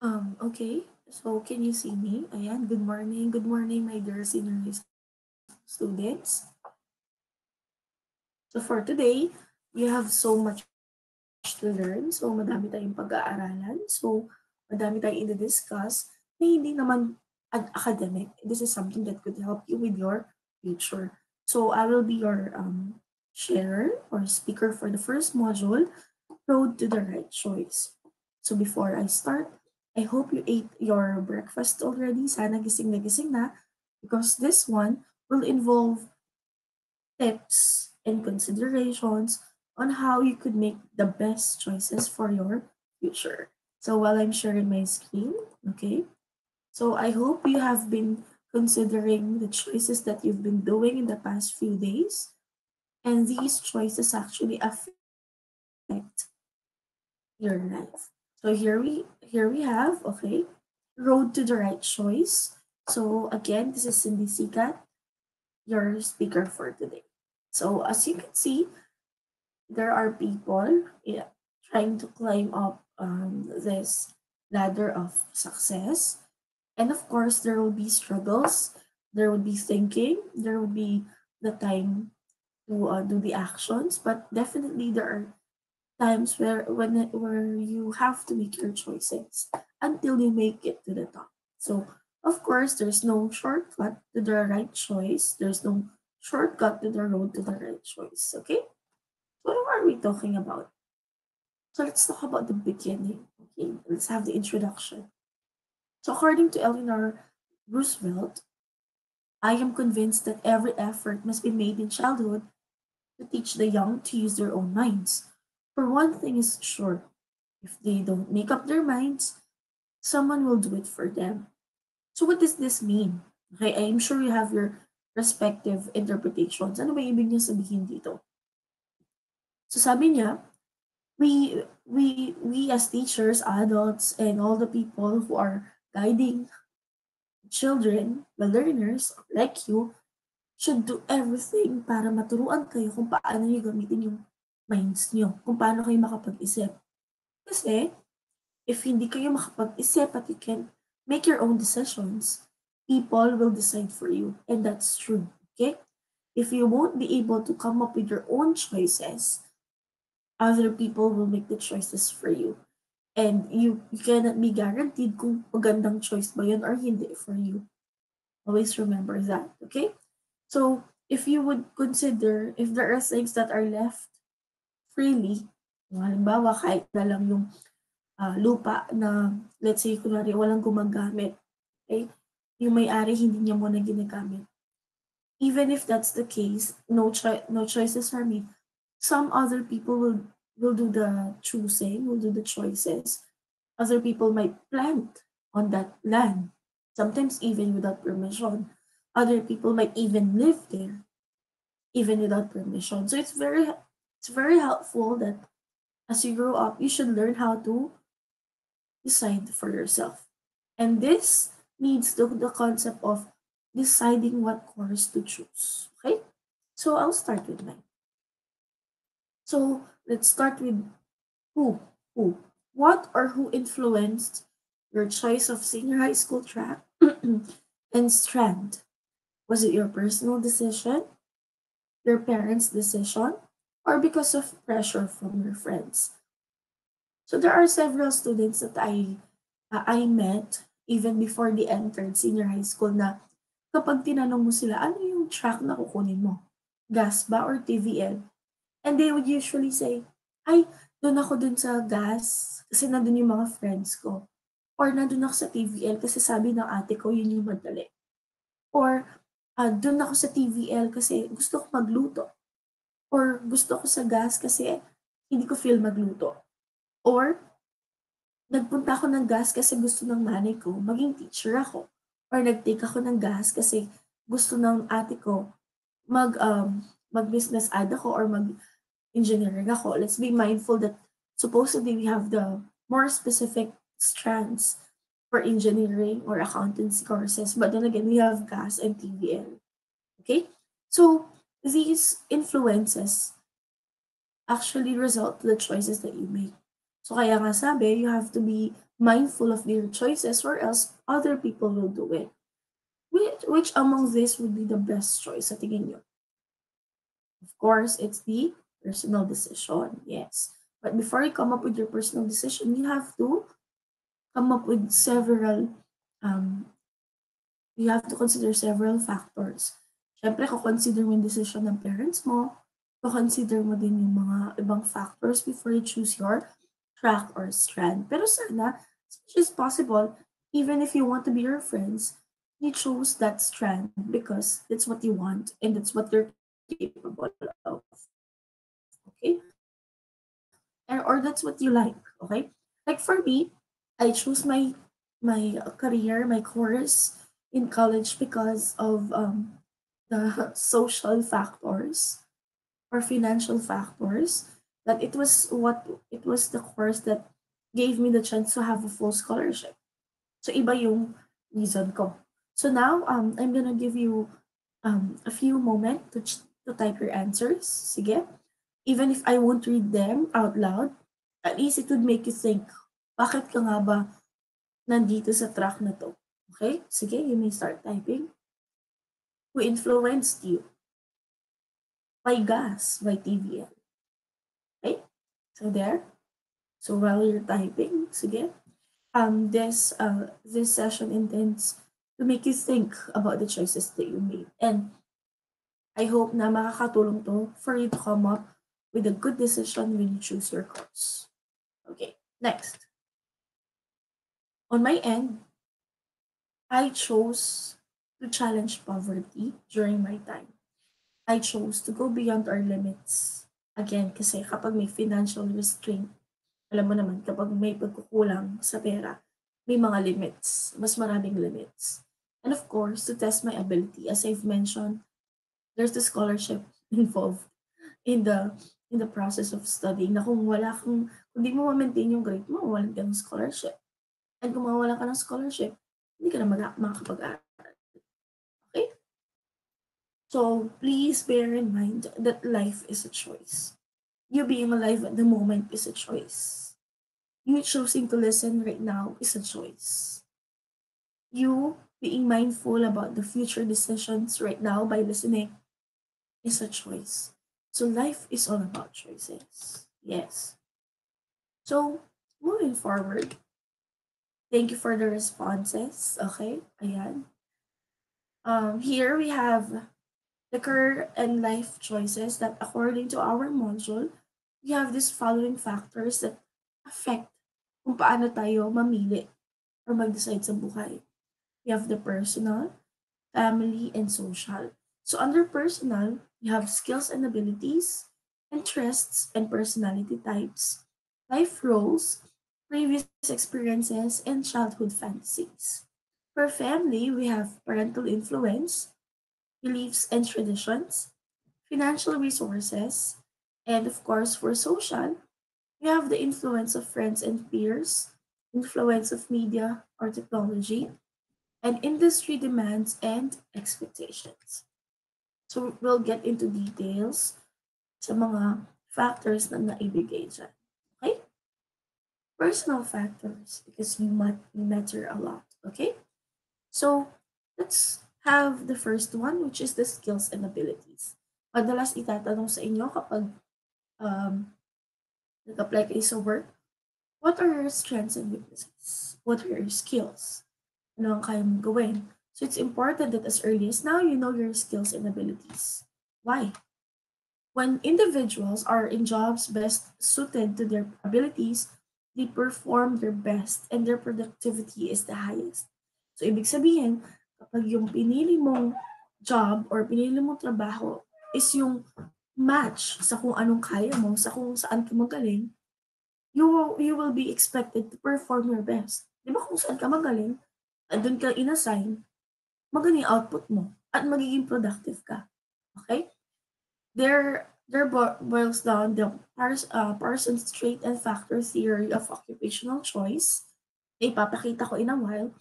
Okay. So, can you see me? Ayan, good morning. Good morning, my dear senior high school students. So, for today, we have so much to learn. So, madami tayong pag-aaralan. So, madami tayong i-discuss na hindi naman academic. This is something that could help you with your future. So, I will be your sharer or speaker for the first module, Road to the Right Choice. So before I start, I hope you ate your breakfast already. Sana gising na because this one will involve tips and considerations on how you could make the best choices for your future. So while I'm sharing my screen, okay? So I hope you have been considering the choices that you've been doing in the past few days, and these choices actually affect your life. So here we have, okay, Road to the Right Choice. So again, this is Cindy Sikat, your speaker for today. So as you can see, there are people, yeah, trying to climb up this ladder of success. And of course, there will be struggles, there will be thinking, there will be the time to do the actions, but definitely there are times where you have to make your choices until you make it to the top. So of course there's no shortcut to the right choice. There's no shortcut to the road to the right choice. Okay? What are we talking about? So let's talk about the beginning. Okay, let's have the introduction. So according to Eleanor Roosevelt, I am convinced that every effort must be made in childhood to teach the young to use their own minds. For one thing is sure, if they don't make up their minds, someone will do it for them. So what does this mean? Okay, I'm sure you have your respective interpretations. Ano ba ibig niya sabihin dito? So sabi niya, we as teachers, adults, and all the people who are guiding children, the learners like you, should do everything para maturuan kayo kung paano niyo gamitin yung minds niyo, kung paano kayo makapag-isip. Kasi if hindi kayo makapag-isip at you can make your own decisions, people will decide for you. And that's true. Okay? If you won't be able to come up with your own choices, other people will make the choices for you. And you cannot be guaranteed kung magandang choice ba yun or hindi for you. Always remember that. Okay? So, if you would consider, if there are things that are left freely, halimbawa kahit na lang yung lupa na let's say kunwari walang gumagamit, okay? Yung may-ari hindi niya muna ginagamit. Even if that's the case, no choices are made. Some other people will do the choosing, will do the choices. Other people might plant on that land, sometimes even without permission. Other people might even live there, even without permission. So it's very helpful that as you grow up, you should learn how to decide for yourself. And this leads to the concept of deciding what course to choose. Okay? So I'll start with mine. So let's start with who. Who? What or who influenced your choice of senior high school track and strand? Was it your personal decision, your parents' decision, or because of pressure from your friends? So there are several students that I met even before they entered senior high school na kapag tinanong mo sila, ano yung track na kukunin mo? Gas ba or TVL? And they would usually say, ay, doon ako dun sa gas kasi nandun yung mga friends ko. Or nandun ako sa TVL kasi sabi ng ate ko yun yung madali. Or doon ako sa TVL kasi gusto ko magluto. Or gusto ko sa gas kasi hindi ko feel magluto. Or nagpunta ako ng gas kasi gusto ng nanay ko maging teacher ako. Or nag-take ako ng gas kasi gusto ng ate ko mag-business ad ako or mag-engineering ako. Let's be mindful that supposedly we have the more specific strands for engineering or accountancy courses. But then again, we have gas and TVL. Okay? So, these influences actually result to the choices that you make. So kaya nga sabi, you have to be mindful of their choices, or else other people will do it. Which among this would be the best choice sa tingin nyo? Of course, it's the personal decision, yes. But before you come up with your personal decision, you have to come up with several, um, you have to consider several factors. Siyempre, consider mo yung decision ng parents mo, consider mo din yung mga ibang factors before you choose your track or strand. Pero sana, as much as possible, even if you want to be your friends, you choose that strand because that's what you want and that's what you're capable of. Okay? Or that's what you like. Okay? Like for me, I chose my career, my course in college because of the social factors or financial factors, that it was the course that gave me the chance to have a full scholarship. So iba yung reason ko. So now I'm gonna give you a few moments to type your answers. Sige. Even if I won't read them out loud, at least it would make you think, bakit ka nga ba nandito sa track na to? Okay? Sige, you may start typing. Who influenced you? Why gas? Why TVL? Okay? So there. So while you're typing, sige, this session intends to make you think about the choices that you made. And I hope na makakatulong to for you to come up with a good decision when you choose your course. Okay, next. On my end, I chose to challenge poverty during my time. I chose to go beyond our limits. Again, kasi kapag may financial restraint, alam mo naman, kapag may pagkukulang sa pera, may mga limits, mas maraming limits. And of course, to test my ability, as I've mentioned, there's the scholarship involved in the process of studying, na kung di mo ma-maintain yung grade mo, mawalan ka ng scholarship. And kung mawalan ka ng scholarship, hindi ka na makakapag-aral. Okay? So please bear in mind that life is a choice. You being alive at the moment is a choice. You choosing to listen right now is a choice. You being mindful about the future decisions right now by listening is a choice. So life is all about choices. Yes. So moving forward, thank you for the responses. Okay, ayan. Here we have the career and life choices that, according to our module, we have these following factors that affect kung paano tayo mamili or mag-decide sa buhay. We have the personal, family, and social. So under personal, we have skills and abilities, interests and personality types, life roles, previous experiences, and childhood fantasies. For family, we have parental influence, beliefs and traditions, financial resources, and of course, for social, we have the influence of friends and peers, influence of media or technology, and industry demands and expectations. So we'll get into details sa mga factors na naibigay dyan. Okay? Personal factors, because you matter a lot. Okay? So let's have the first one, which is the skills and abilities. Madalas itatanong sa inyo kapag um, nag-apply kayo sa work, what are your strengths and weaknesses? What are your skills? Ano ang kaya mong gawin? So it's important that as early as now, you know your skills and abilities. Why? When individuals are in jobs best suited to their abilities, they perform their best and their productivity is the highest. So ibig sabihin, kapag yung pinili mong job or pinili mong trabaho is yung match sa kung anong kaya mo, sa kung saan ka magaling, you will be expected to perform your best. Di ba kung saan ka magaling, doon ka inassign, magaling output mo at magiging productive ka. Okay? There boils down the Parsons trait and factor theory of occupational choice, na ipapakita ko in a while,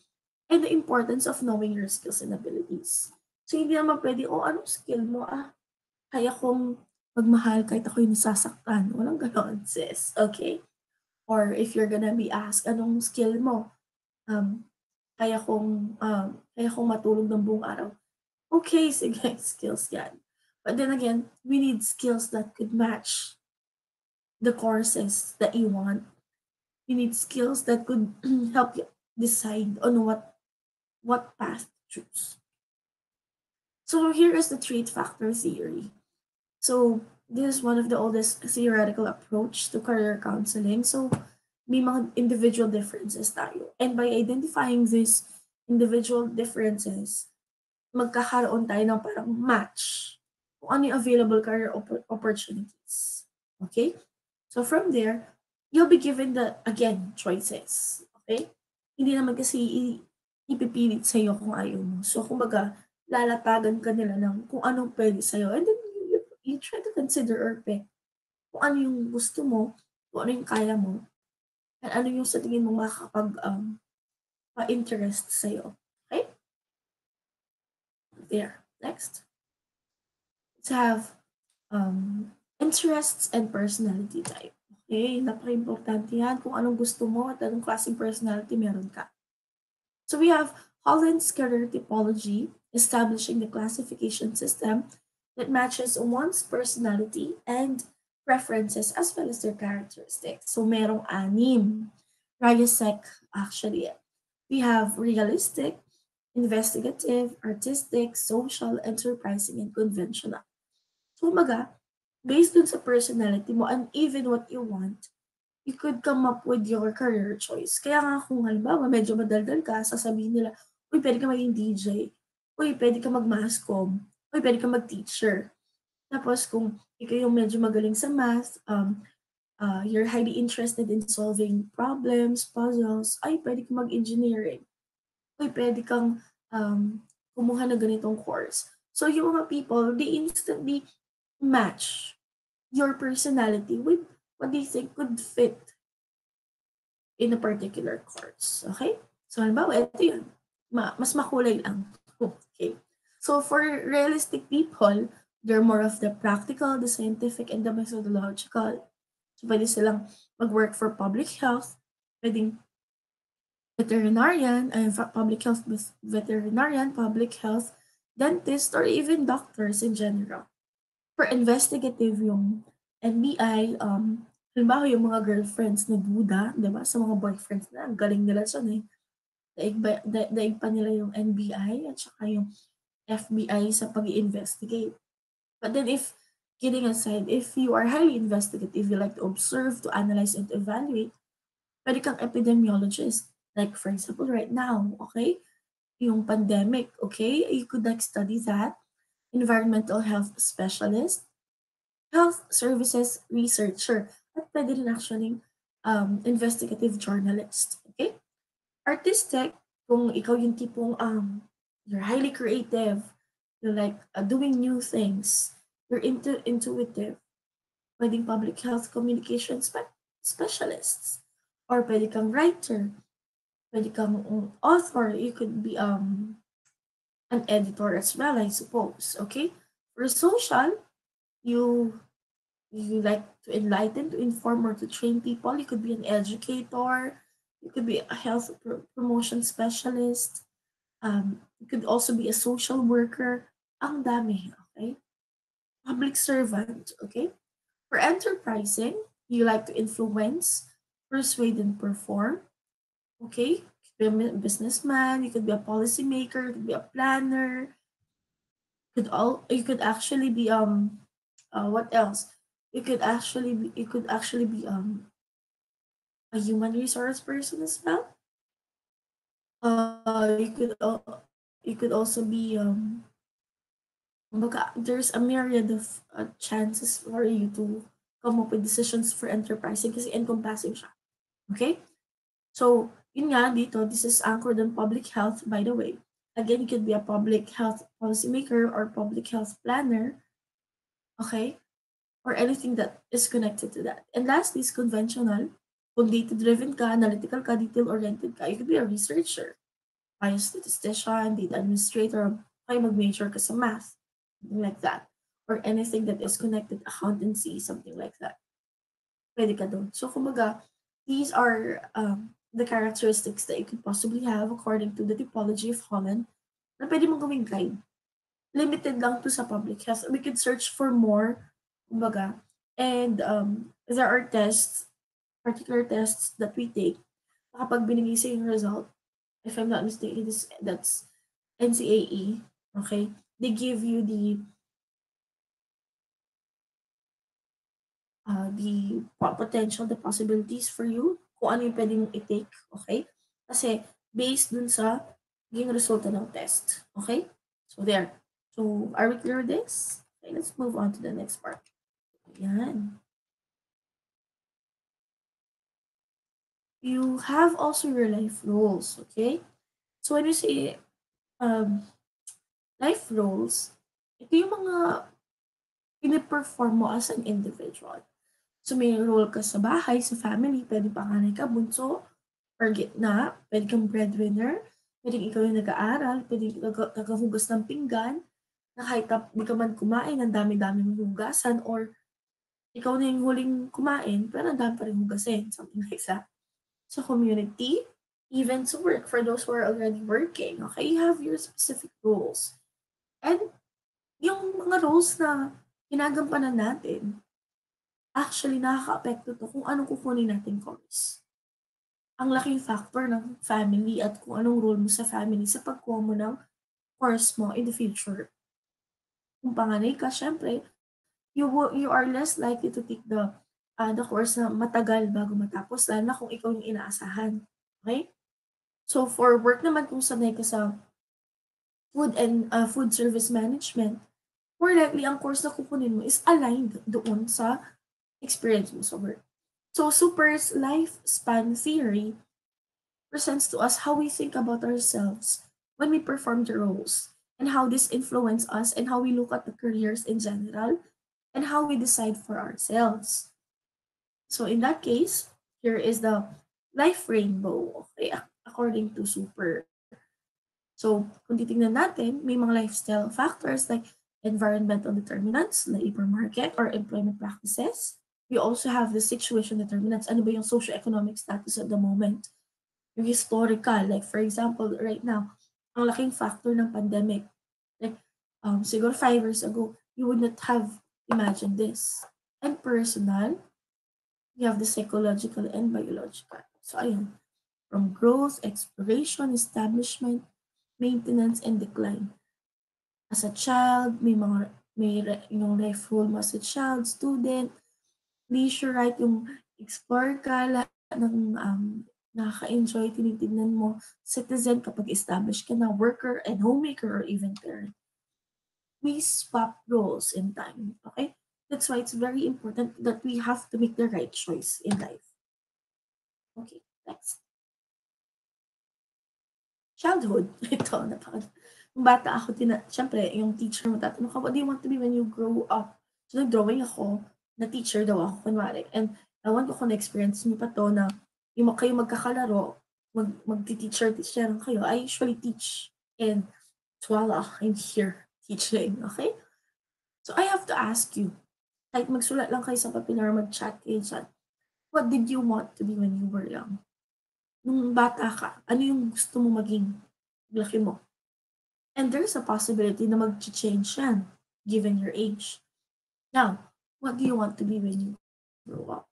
and the importance of knowing your skills and abilities. So, hindi naman pwede, anong skill mo? Kaya kong magmahal kahit ako'y nasasaktan. Walang ganon, sis. Okay? Or if you're gonna be asked, anong skill mo? Um, kaya kong matulog ng buong araw. Okay, sige, skills yan. But then again, we need skills that could match the courses that you want. You need skills that could help you decide on what path to choose. So here is the trait factor theory. So this is one of the oldest theoretical approach to career counseling. So may mga individual differences tayo. And by identifying these individual differences, magkakaroon tayo ng parang match kung ano yung available career opportunities. Okay? So from there, you'll be given the, again, choices. Okay? Hindi naman kasi ipipilit sa'yo kung ayaw mo. So kumbaga, lalatagan ka nila ng kung anong pwede sa'yo. And then you try to consider or pick kung ano yung gusto mo, kung ano yung kaya mo, at ano yung sa tingin mo makakapag pa-interest sa'yo. Okay? There. Next. Let's have interests and personality type. Okay, napaka-importante yan kung anong gusto mo at anong klaseng personality meron ka. So we have Holland's career typology, establishing the classification system that matches one's personality and preferences as well as their characteristics. So merong anim. Rayasek, actually. We have realistic, investigative, artistic, social, enterprising, and conventional. So, kumbaga, based dun sa personality mo and even what you want, you could come up with your career choice. Kaya nga kung halimbawa medyo madaldal ka, sasabihin nila, uy, pwede ka maging DJ. Uy, pwede ka mag-mass comm. Uy, pwede ka mag-teacher. Tapos kung ikaw yung medyo magaling sa math, you're highly interested in solving problems, puzzles, ay, pwede ka mag-engineering. Uy, pwede kang kumuha ng ganitong course. So yung mga people, they instantly match your personality with what they think could fit in a particular course. Okay? So, halimbawa, ito yun. Mas makulay lang. Okay. So, for realistic people, they're more of the practical, the scientific, and the methodological. So, pwede silang mag-work for public health, pwedeng veterinarian, public health veterinarian, public health dentist, or even doctors in general. For investigative yung NBI, halimbawa yung mga girlfriends na duda, 'di ba, sa mga boyfriends na ang galing nila diyan, eh. Daig pa nila yung NBI at saka yung FBI sa pag-i-investigate. But then if kidding aside, if you are highly investigative, you like to observe, to analyze, and to evaluate, puwede kang epidemiologist. Like for example, right now, okay, yung pandemic, okay, you could like study that. Environmental health specialist, health services researcher, at pwede rin actually investigative journalist. Okay? Artistic, kung ikaw yung tipong you're highly creative, you're like doing new things, you're intuitive, pwedeng public health communication specialists, or pwede kang writer, pwede kang author, you could be an editor as well, I suppose. Okay? For social, you you like to enlighten, to inform, or to train people. You could be an educator. You could be a health promotion specialist. You could also be a social worker. Ang dami, okay? Public servant, okay? For enterprising, you like to influence, persuade, and perform, okay? You could be a businessman. You could be a policymaker. You could be a planner. You could actually be what else? You could actually be a human resource person as well. You could also be there's a myriad of chances for you to come up with decisions for enterprising kasi encompassing siya. Okay? So, yun nga dito, this is anchored on public health, by the way. Again, you could be a public health policymaker or public health planner, okay? Or anything that is connected to that. And lastly is conventional. Kung data-driven ka, analytical ka, detail-oriented ka, you could be a researcher, biostatistician, data administrator, kaya mag-major ka sa math, something like that. Or anything that is connected, accountancy, something like that. Pwede ka doon. So, kumbaga, These are the characteristics that you could possibly have according to the typology of Holland na pwede mong gawing guide. Limited lang to sa public health. We could search for more, kumbaga. And there are tests, particular tests that we take. Kapag binigay sa yung result, if I'm not mistaken, that's NCAE. Okay? They give you the potential, the possibilities for you, kung ano yung pwede mong i-take, okay? Kasi based dun sa naging resulta ng test, okay? So there. So are we clear with this? Okay, let's move on to the next part. Yan. You have also your life roles, okay? So when you say um, life roles, ito yung mga piniperform mo as an individual. So may role ka sa bahay, sa family, pwede panganay ka, bunso, or gitna, puwede kang breadwinner, puwedeng ikaw yung nag-aaral, puwedeng tagahugas ng pinggan, na kahit di ka man kumain, ang dami-dami mong hugasan, or ikaw na yung huling kumain, pero ang dami pa ring hugasin, something like that. Sa community, even sa work, for those who are already working, okay, you have your specific roles. And yung mga roles na ginagampanan natin, actually nakakaapekto to kung anong kukunin nating course. Ang laking factor ng family at kung anong role mo sa family sa pagkuha mo ng course mo in the future. Kung panganay ka, syempre, you are less likely to take the course na matagal bago matapos, lalo na kung ikaw yung inaasahan. Okay? So for work naman, kung sanay ka sa food service management, more likely ang course na kukunin mo is aligned doon sa experience mo sa work. So Super's lifespan theory presents to us how we think about ourselves when we perform the roles, and how this influence us and how we look at the careers in general, and how we decide for ourselves. So in that case, here is the life rainbow, okay, according to Super. So kung titingnan natin, may mga lifestyle factors like environmental determinants, labor market or employment practices. We also have the situation determinants. Ano ba yung socio-economic status at the moment? Yung historical, like for example, right now, ang laking factor ng pandemic. Like, siguro 5 years ago, you would not have imagined this. And personal, you have the psychological and biological. So, ayun, from growth, exploration, establishment, maintenance, and decline. As a child, yung life role mo as a child, student, leisure, right, yung explore ka, lahat ng nakaka-enjoy, tinitignan mo, citizen kapag established ka na, worker and homemaker or even parent. We swap roles in time, okay? That's why it's very important that we have to make the right choice in life. Okay, next. Childhood. Ito, nung bata ako, siyempre, yung teacher mo tatanong ka, what do you want to be when you grow up? So, nag-drawing ako, na teacher daw ako, kunwari. And ewan ko kung na-experience niyo pa to na yung kayo magkakalaro, magti-teacher-teacheran kayo. I usually teach. And voila, I'm here teaching. Okay? So, I have to ask you, kahit magsulat lang kayo sa papel or mag-chat kayo dyan, what did you want to be when you were young? Nung bata ka, ano yung gusto mo maging laki mo? And there's a possibility na mag-change yan given your age. Now, what do you want to be when you grow up?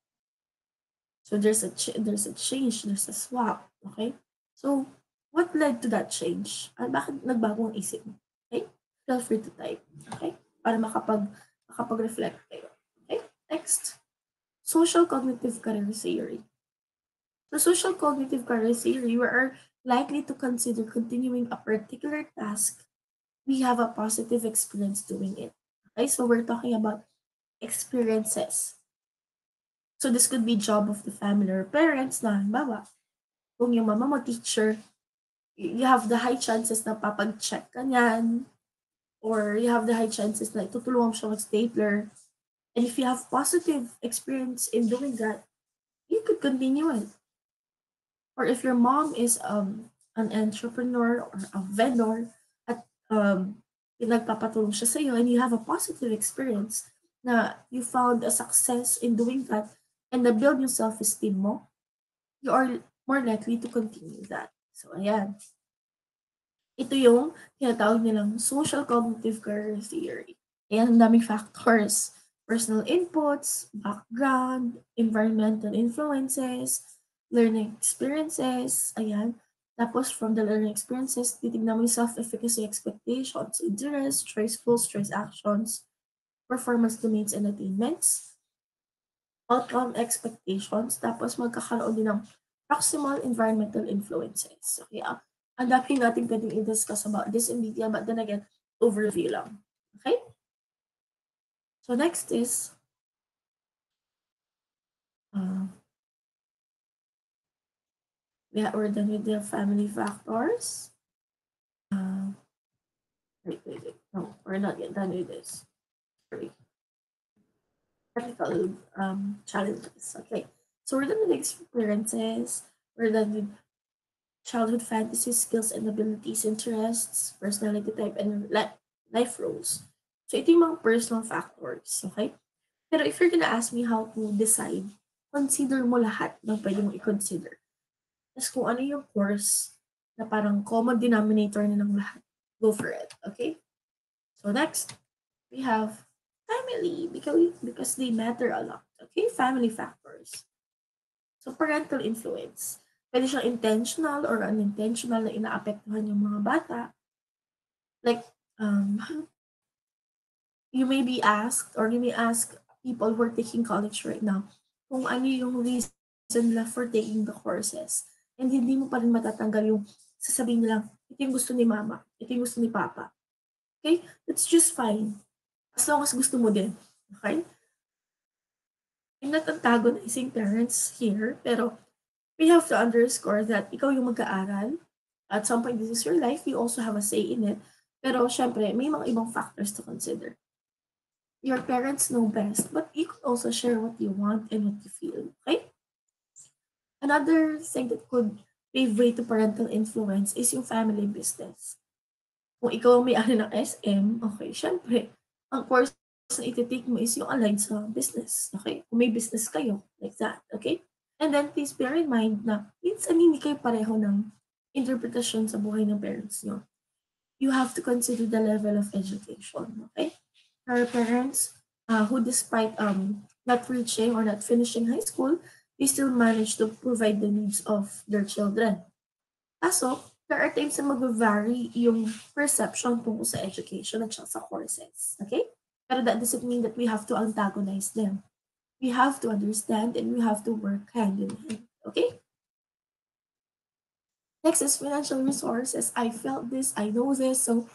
So there's a change, there's a swap, okay? So what led to that change? At bakit nagbago ang isip mo? Okay? Feel free to type, okay? Para makapag-reflect kayo. Okay? Next. Social cognitive career theory. The social cognitive career theory, we are likely to consider continuing a particular task we have a positive experience doing it. Okay, so we're talking about experiences. So this could be job of the family or parents na, halimbawa, kung yung mama mo teacher, you have the high chances na papag-check ka niyan, or you have the high chances na tutulungan mo siya mag-stapler. And if you have positive experience in doing that, you could continue it. Or if your mom is an entrepreneur or a vendor at nagpapatulong siya sa'yo and you have a positive experience na you found a success in doing that and na-build yung self-esteem mo, you are more likely to continue that. So, ayan. Ito yung tinatawag nilang social cognitive career theory. Ayan, ang daming factors. Personal inputs, background, environmental influences, learning experiences, ayan. Tapos, from the learning experiences, titignan mo yung self-efficacy expectations, interests, choice goals, choice actions, performance domains and attainments, outcome expectations, tapos magkakaroon din ng proximal environmental influences. Okay, ang dami natin pwedeng i-discuss about this in detail, but then again, overview lang. Okay? So next is, uh, we're done with the family factors. Wait. No, we're not yet done with this. Sorry. Technical challenges. Okay. So we're done with experiences. We're done with childhood fantasies, skills and abilities, interests, personality type, and life roles. So ito yung mga personal factors. Okay? Pero if you're gonna ask me how to decide, consider mo lahat ng pwede mong i-consider. Tapos kung ano yung course na parang common denominator na ng lahat, go for it. Okay? So next, we have family because they matter a lot. Okay? Family factors. So parental influence. Pwede siyang intentional or unintentional na inaapektuhan yung mga bata. Like, you may be asked or you may ask people who are taking college right now kung ano yung reason nila for taking the courses. And hindi mo pa rin matatanggal yung sasabihin nila, ito yung gusto ni mama, ito yung gusto ni papa. Okay? That's just fine. As long as gusto mo din. Okay? I'm not antagonizing parents here, pero we have to underscore that ikaw yung mag-aaral. At some point, this is your life. You also have a say in it. Pero syempre, may mga ibang factors to consider. Your parents know best, but you can also share what you want and what you feel. Okay? Another thing that could pave way to parental influence is yung family business. Kung ikaw ang may-ari ng SM, okay, syempre, ang course na iti-take mo is yung aligned sa business. Okay? Kung may business kayo, like that. Okay? And then please bear in mind na minsan hindi kayo pareho ng interpretasyon sa buhay ng parents nyo. You have to consider the level of education. Okay? There are parents who despite not reaching or not finishing high school, they still manage to provide the needs of their children. Kaso, there are times na mag-vary yung perception tungkol sa education at sa courses. Okay? Pero that doesn't mean that we have to antagonize them. We have to understand and we have to work hand in hand. Okay? Next is financial resources. I felt this, I know this. So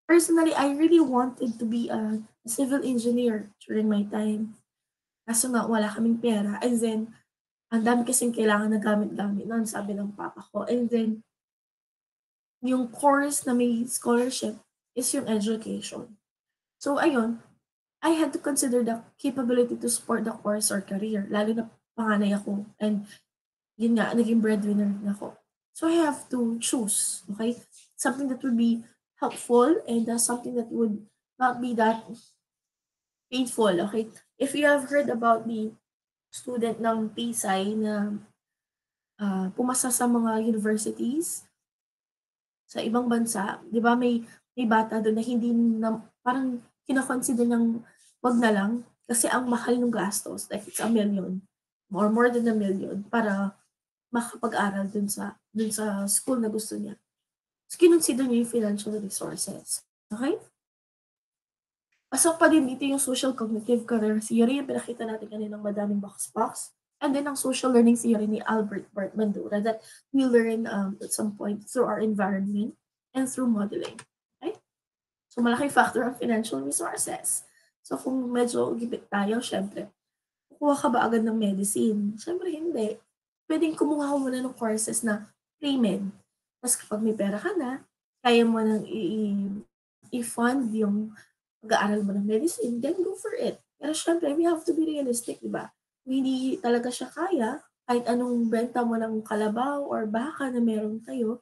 personally, I really wanted to be a civil engineer during my time. Kaso nga, wala kaming pera. And then, ang dami kasing kailangan na gamit-gamit nun, sabi ng papa ko. And then, yung course na may scholarship is yung education. So, ayun, I had to consider the capability to support the course or career, lalo na panganay ako. And yun nga, naging breadwinner din ako. So, I have to choose, okay? Something that would be helpful and something that would not be that painful, okay? If you have heard about the student ng PSI na pumasa sa mga universities sa ibang bansa, 'di ba may bata doon na hindi na parang kino-consider ng 'wag na lang kasi ang mahal ng gastos, like it's 1,000,000 or more than 1,000,000 para makapag-aral dun sa school na gusto niya. So, kinonsider niya yung financial resources. Okay? Pasok pa din dito yung social cognitive career theory, yung pinakita natin kaninang madaming box-box. And then ang social learning theory ni Albert Bandura that we learn at some point through our environment and through modeling. Okay? So malaking factor ang financial resources. So kung medyo gipit tayo, syempre, kukuha ka ba agad ng medicine? Syempre hindi. Pwedeng kumuha ka muna ng courses na pre-med. Tapos kapag may pera ka na, kaya mo nang i-fund yung pag-aaral mo ng medicine, then go for it. Pero syempre, we have to be realistic, di ba? Kung hindi talaga siya kaya, kahit anong benta mo ng kalabaw or baka na meron kayo,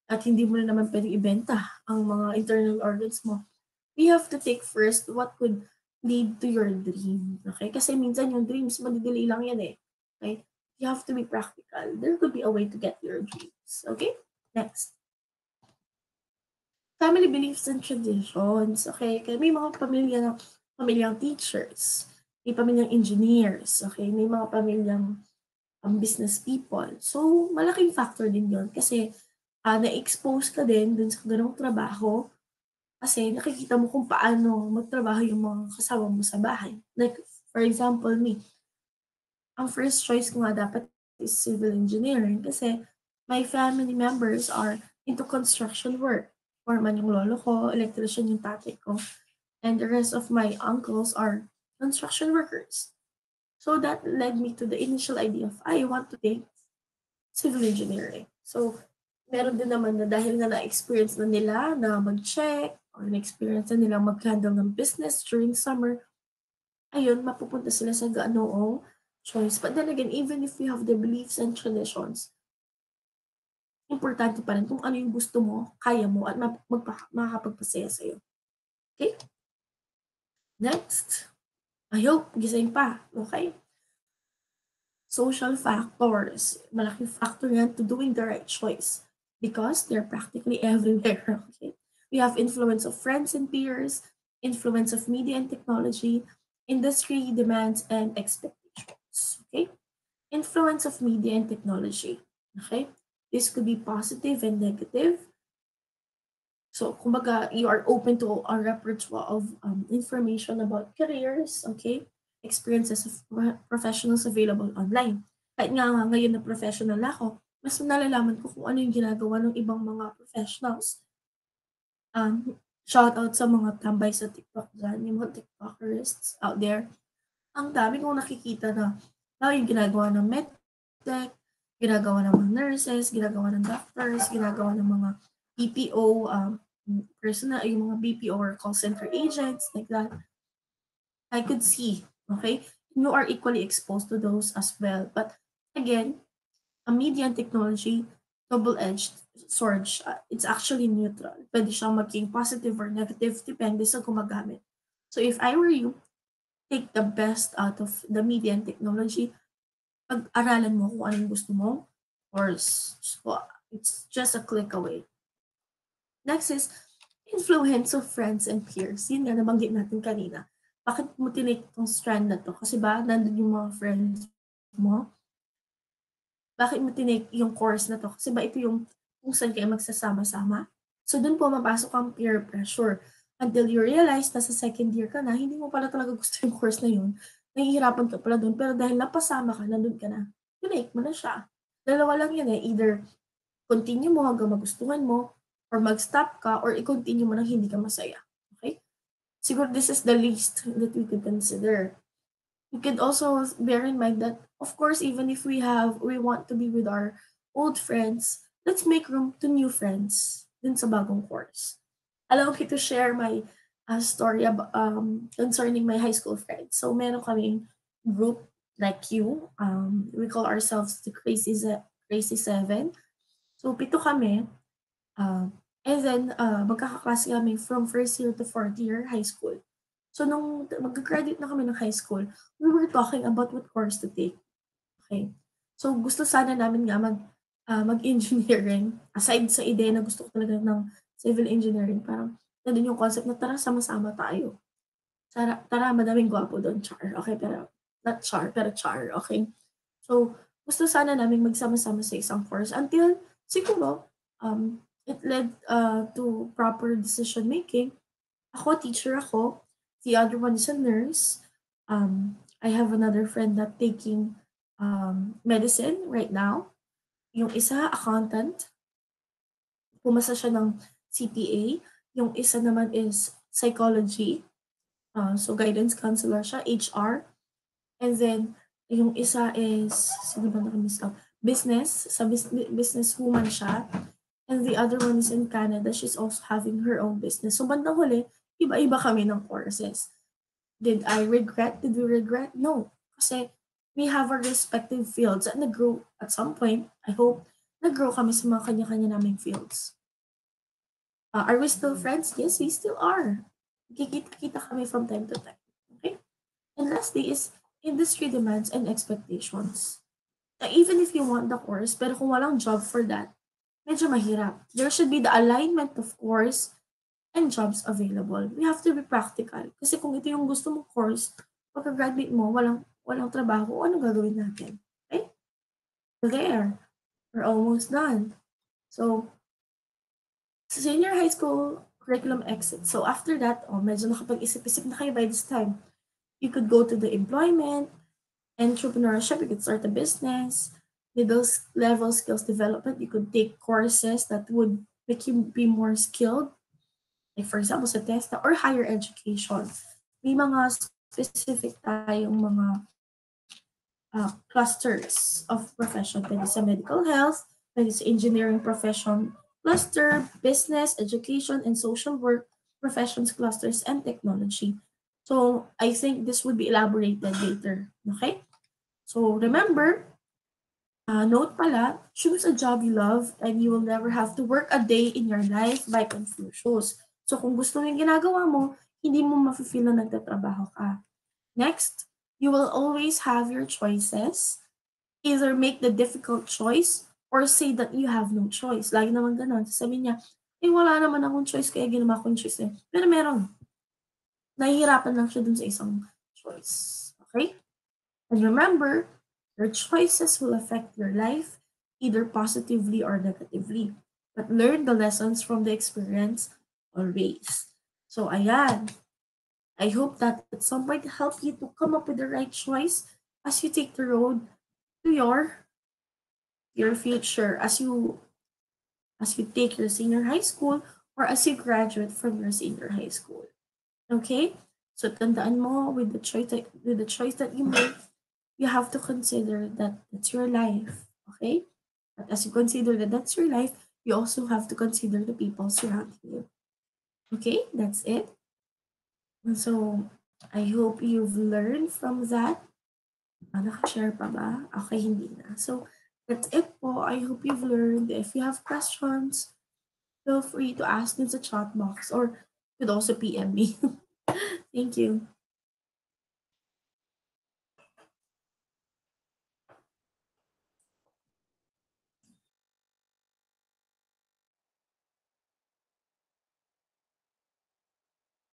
at hindi mo na naman pwedeng ibenta ang mga internal organs mo, we have to take first what could lead to your dream. Okay? Kasi minsan yung dreams, madidelay lang yan eh. Okay? You have to be practical. There could be a way to get your dreams. Okay? Next. Family beliefs and traditions. Okay? Kaya may mga pamilyang teachers. May pamilyang engineers. Okay? May mga pamilyang business people. So, malaking factor din yun kasi na-expose ka din dun sa ganong trabaho kasi nakikita mo kung paano magtrabaho yung mga kasama mo sa bahay. Like, for example, me, ang first choice ko nga dapat is civil engineering kasi my family members are into construction work. Foreman yung lolo ko, electrician yung tatay ko, and the rest of my uncles are construction workers. So that led me to the initial idea of I want to take civil engineering. So, meron din naman na dahil nga na-experience na nila na mag-check or na-experience na nila mag-handle ng business during summer, ayun, mapupunta sila sa ganoong choice. But then again, even if we have the beliefs and traditions, importante pa rin kung ano yung gusto mo, kaya mo, at makakapagpasaya sa'yo. Okay? Next. I hope gising pa. Okay? Social factors. Malaking factor yan to doing the right choice because they're practically everywhere. Okay? We have influence of friends and peers, influence of media and technology, industry demands and expectations. Okay? Influence of media and technology. Okay? This could be positive and negative. So, kumbaga, you are open to a repertoire of information about careers, okay? Experiences of professionals available online. Kahit nga ngayon na professional ako, mas nalalaman ko kung ano yung ginagawa ng ibang mga professionals. Shout out sa mga tambay sa TikTok dyan, yung mga TikTokers out there. Ang dami kong nakikita na yung ginagawa ng medtech, ginagawa ng mga nurses, ginagawa ng doctors, ginagawa ng mga BPO personal, yung mga BPO or call center agents, like that. I could see, okay? You are equally exposed to those as well. But again, a media and technology, double-edged sword siya. It's actually neutral. Pwede siyang maging positive or negative, depende sa gumagamit. So if I were you, take the best out of the media and technology, pag-aralan mo kung anong gusto mo, or it's just a click away. Next is influence of friends and peers. Yun nga, nabanggit natin kanina. Bakit mo tinake itong strand na to? Kasi ba, nandun yung mga friends mo? Bakit mo tinake yung course na to? Kasi ba ito yung kung saan kayo magsasama-sama? So, dun po mapasok ang peer pressure. Until you realize na sa second year ka na, hindi mo pala talaga gusto yung course na yun. Nahihirapan ka pala dun. Pero dahil napasama ka, nandun ka na, tinake mo na siya. Dalawa lang yan eh. Either continue mo hanggang magustuhan mo, or mag-stop ka, or i-continue mo nang hindi ka masaya. Okay? Siguro this is the least that we could consider. We could also bear in mind that, of course, even if we want to be with our old friends, let's make room to new friends dun sa bagong course. Allow me to share my story concerning my high school friends. So, meron kaming group like you. We call ourselves the Crazy Seven. So, pito kami. And then, magkakaklase kami from first year to fourth year high school. So, nung mag-graduate na kami ng high school, we were talking about what course to take. Okay. So, gusto sana namin nga mag-engineering. Aside sa ideya na gusto ko talaga ng civil engineering, parang nandun yung concept na tara, sama-sama tayo. Tara, madaming gwapo doon, char. Okay, pero, not char, pero char. Okay. So, gusto sana namin magsama-sama sa isang course until siguro, it led to proper decision making. Ako, teacher ako. The other one is a nurse. I have another friend that taking medicine right now. Yung isa, accountant. Pumasa siya ng CPA. Yung isa naman is psychology. So, guidance counselor siya, HR. And then, yung isa is, sino ba nakamiss out? Business. Sa business woman siya. And the other one is in Canada. She's also having her own business. So, bandang huli, iba-iba kami ng courses. Did I regret? Did we regret? No. Kasi we have our respective fields at nag-grow at some point, I hope, nag-grow kami sa mga kanya-kanya naming fields. Are we still friends? Yes, we still are. Kikita-kita kami from time to time. Okay? And lastly is industry demands and expectations. Even if you want the course, pero kung walang job for that, medyo mahirap. There should be the alignment of course and jobs available. We have to be practical. Kasi kung ito yung gusto mong course, pagka-graduate mo, walang trabaho, ano gagawin natin? Okay? There. We're almost done. So, senior high school curriculum exit. So, after that, medyo nakapag-isip-isip na kayo by this time. You could go to the employment, entrepreneurship, you could start a business, middle level skills development, you could take courses that would make you be more skilled, like for example sa TESTA or higher education. May mga specific tayong mga clusters of profession. Pwede sa medical health, pwede sa engineering profession cluster, business, education, and social work professions clusters, and technology. So I think this would be elaborated later. Okay? So remember, note pala, choose a job you love and you will never have to work a day in your life by Confucius. So kung gusto mo yung ginagawa mo, hindi mo mafe-feel na nagtatrabaho ka. Next, you will always have your choices. Either make the difficult choice or say that you have no choice. Lagi naman ganun. Sabi niya, wala naman akong choice kaya ginawa ko yung choice eh. Pero meron. Nahihirapan lang siya dun sa isang choice. Okay? And remember, your choices will affect your life either positively or negatively. But learn the lessons from the experience always. So, ayan. I hope that at some point help you to come up with the right choice as you take the road to your future as you take your senior high school or as you graduate from your senior high school. Okay? So tandaan mo with the choice that you make, you have to consider that that's your life. Okay? But as you consider that that's your life, you also have to consider the people surrounding you. Okay? That's it. And so I hope you've learned from that. Naka-share pa ba? Okay, hindi na. So, that's it po. I hope you've learned. If you have questions, feel free to ask in the chat box or you could also PM me. Thank you.